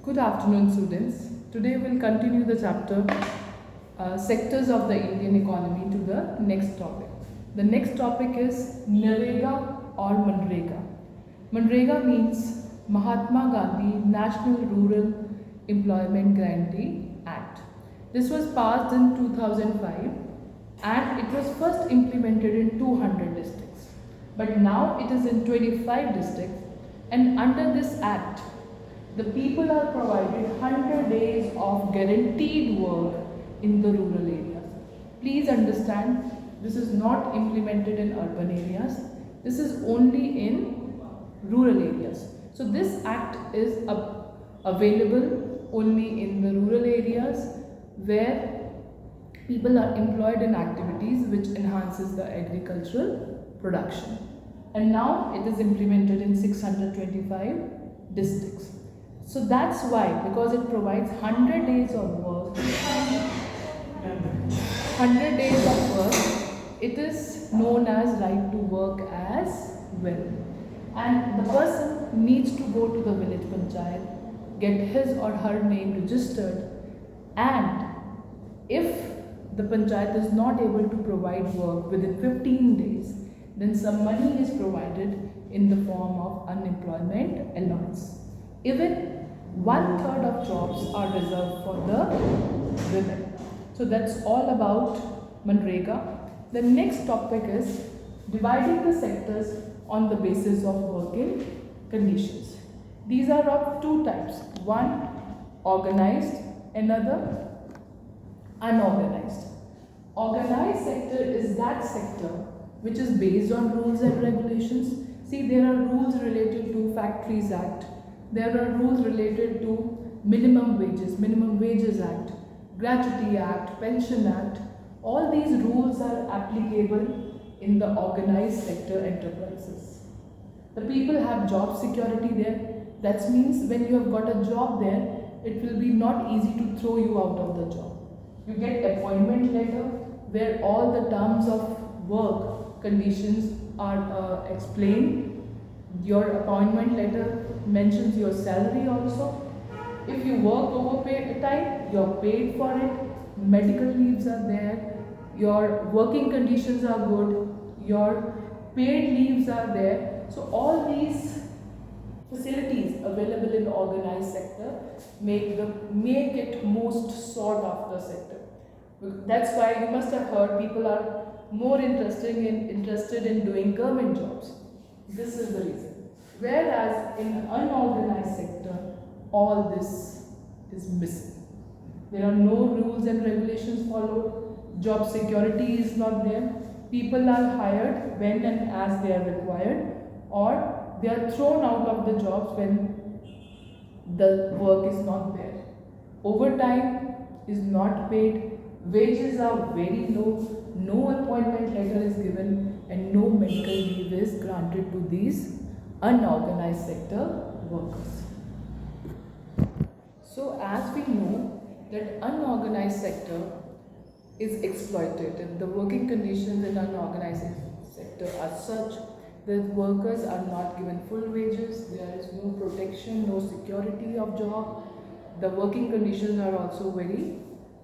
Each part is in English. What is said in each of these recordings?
Good afternoon, students. Today we'll continue the chapter Sectors of the Indian Economy to the next topic. The next topic is Narega or Manrega. Manrega means Mahatma Gandhi National Rural Employment Guarantee Act. This was passed in 2005 and it was first implemented in 200 districts. But now it is in 25 districts, and under this act, the people are provided 100 days of guaranteed work in the rural areas. Please understand, this is not implemented in urban areas. This is only in rural areas. So this act is available only in the rural areas where people are employed in activities which enhances the agricultural production. And now it is implemented in 625 districts. So that's why, because it provides 100 days of work, 100 days of work, it is known as right to work as well. And the person needs to go to the village panchayat, get his or her name registered, and if the panchayat is not able to provide work within 15 days, then some money is provided in the form of unemployment allowance. Even 1/3 of jobs are reserved for the women. So that's all about Manrega. The next topic is dividing the sectors on the basis of working conditions. These are of two types. One, organized, another, unorganized. Organized sector is that sector which is based on rules and regulations. See, there are rules related to Factories Act. There are rules related to Minimum Wages Act, Gratuity Act, Pension Act. All these rules are applicable in the organized sector enterprises. The people have job security there. That means when you have got a job there, it will be not easy to throw you out of the job. You get appointment letter where all the terms of work conditions are explained. Your appointment letter mentions your salary also. If you work overtime, you're paid for it. Medical leaves are there. Your working conditions are good. Your paid leaves are there. So all these facilities available in the organized sector make it most sought after sector. That's why you must have heard people are more interested in doing government jobs. This is the reason. Whereas in unorganized sector, all this is missing. There are no rules and regulations followed. Job security is not there. People are hired when and as they are required, or they are thrown out of the jobs when the work is not there. Overtime is not paid. Wages are very low. No appointment letter is given, and no medical leave is granted to these unorganized sector workers. So as we know that unorganized sector is exploitative, the working conditions in unorganized sector are such that workers are not given full wages, there is no protection, no security of job, the working conditions are also very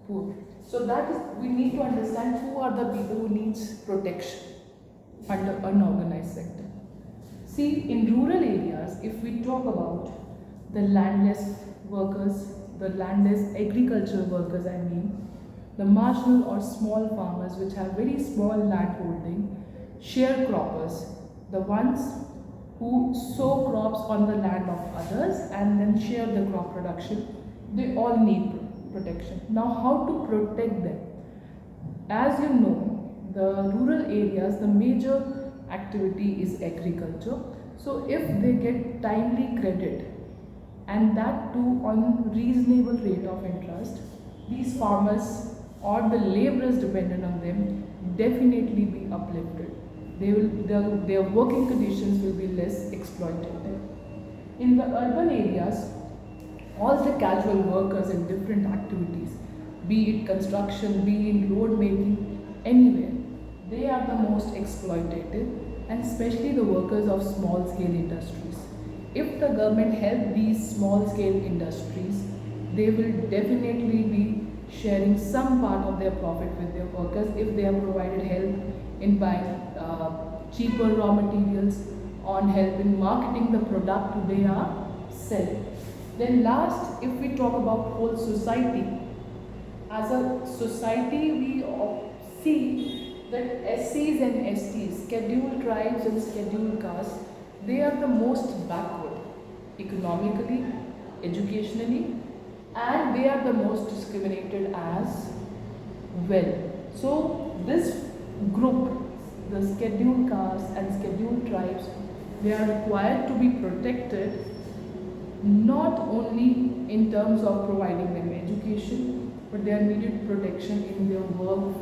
poor. So that is, we need to understand who are the people who needs protection under unorganized sector. See, in rural areas, if we talk about the landless workers, the landless agricultural workers, the marginal or small farmers which have very small land holding, sharecroppers, the ones who sow crops on the land of others and then share the crop production, they all need protection. Now, how to protect them? As you know, the rural areas, the major activity is agriculture. So if they get timely credit, and that too on reasonable rate of interest, these farmers or the laborers dependent on them definitely be uplifted. Their working conditions will be less exploitative. In the urban areas, all the casual workers in different activities, be it construction, be it road making, anywhere, they are the most exploitative, and especially the workers of small scale industries. if the government help these small scale industries, they will definitely be sharing some part of their profit with their workers if they have provided help in buying cheaper raw materials, on help in marketing the product they are selling. Then last, if we talk about whole society, as a society we see that SCs and STs, scheduled tribes and scheduled castes, they are the most backward economically, educationally, and they are the most discriminated as well. So this group, the scheduled castes and scheduled tribes, they are required to be protected, not only in terms of providing them education, but they are needed protection in their work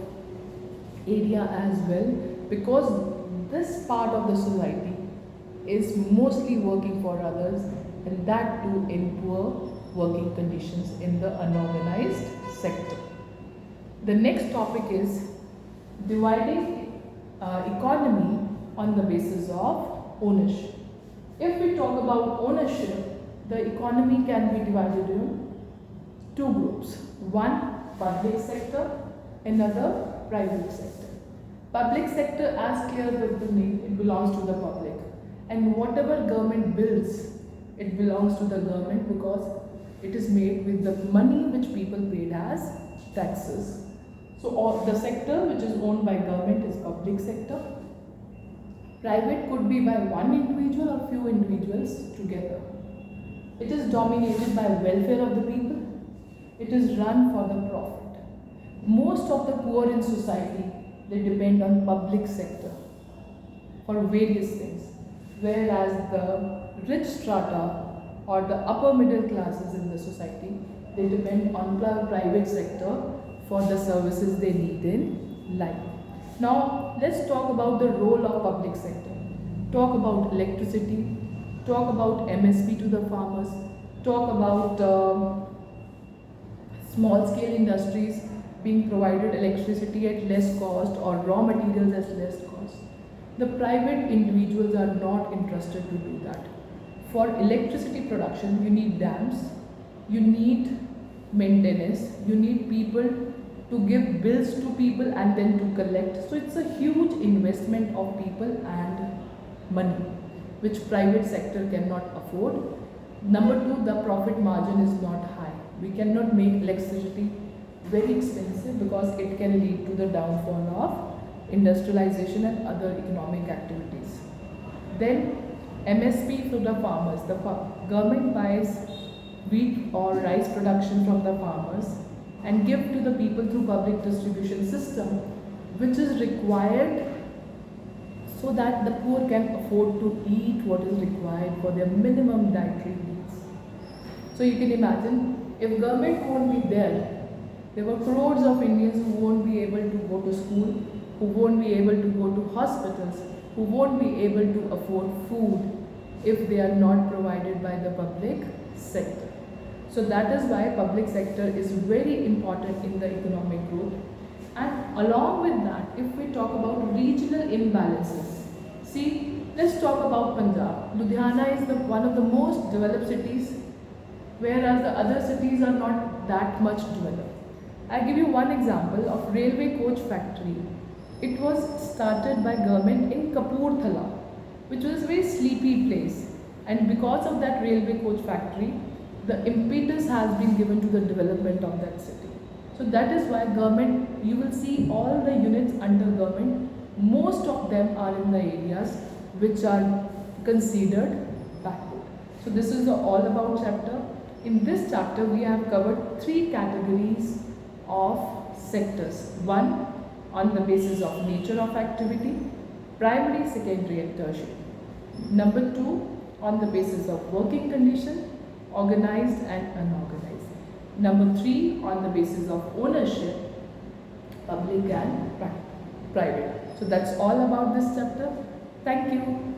area as well, because this part of the society is mostly working for others, and that too in poor working conditions in the unorganized sector. The next topic is dividing economy on the basis of ownership. If we talk about ownership, the economy can be divided in two groups. One, public sector, another, private sector. Public sector, as clear with the name, it belongs to the public. And whatever government builds, it belongs to the government because it is made with the money which people paid as taxes. So the sector which is owned by government is public sector. Private could be by one individual or few individuals together. It is dominated by welfare of the people. It is run for the profit. Most of the poor in society, they depend on public sector for various things, whereas the rich strata or the upper middle classes in the society, they depend on the private sector for the services they need in life. Now let's talk about the role of public sector. Talk about electricity, talk about MSP to the farmers, talk about small scale industries being provided electricity at less cost or raw materials at less cost. The private individuals are not interested to do that. For electricity production, you need dams, you need maintenance, you need people to give bills to people and then to collect. So it's a huge investment of people and money, which private sector cannot afford. Number two, the profit margin is not high. We cannot make electricity very expensive because it can lead to the downfall of industrialization and other economic activities. Then MSP to the farmers. The government buys wheat or rice production from the farmers and give to the people through public distribution system, which is required so that the poor can afford to eat what is required for their minimum dietary needs. So you can imagine, if government won't be there were crores of Indians who won't be able to go to school, who won't be able to go to hospitals, who won't be able to afford food if they are not provided by the public sector. So that is why public sector is very important in the economic growth. And along with that, if we talk about regional imbalances, see, let's talk about Punjab. Ludhiana is one of the most developed cities, whereas the other cities are not that much developed. I give you one example of railway coach factory. It was started by government in Kapurthala, which was a very sleepy place. And because of that railway coach factory, the impetus has been given to the development of that city. So that is why government, you will see all the units under government, most of them are in the areas which are considered backward. So this is the all about chapter. In this chapter, we have covered three categories of sectors. One, on the basis of nature of activity, primary, secondary and tertiary. Number two, on the basis of working condition, organized and unorganized. Number three, on the basis of ownership, public and private. So that's all about this chapter. Thank you.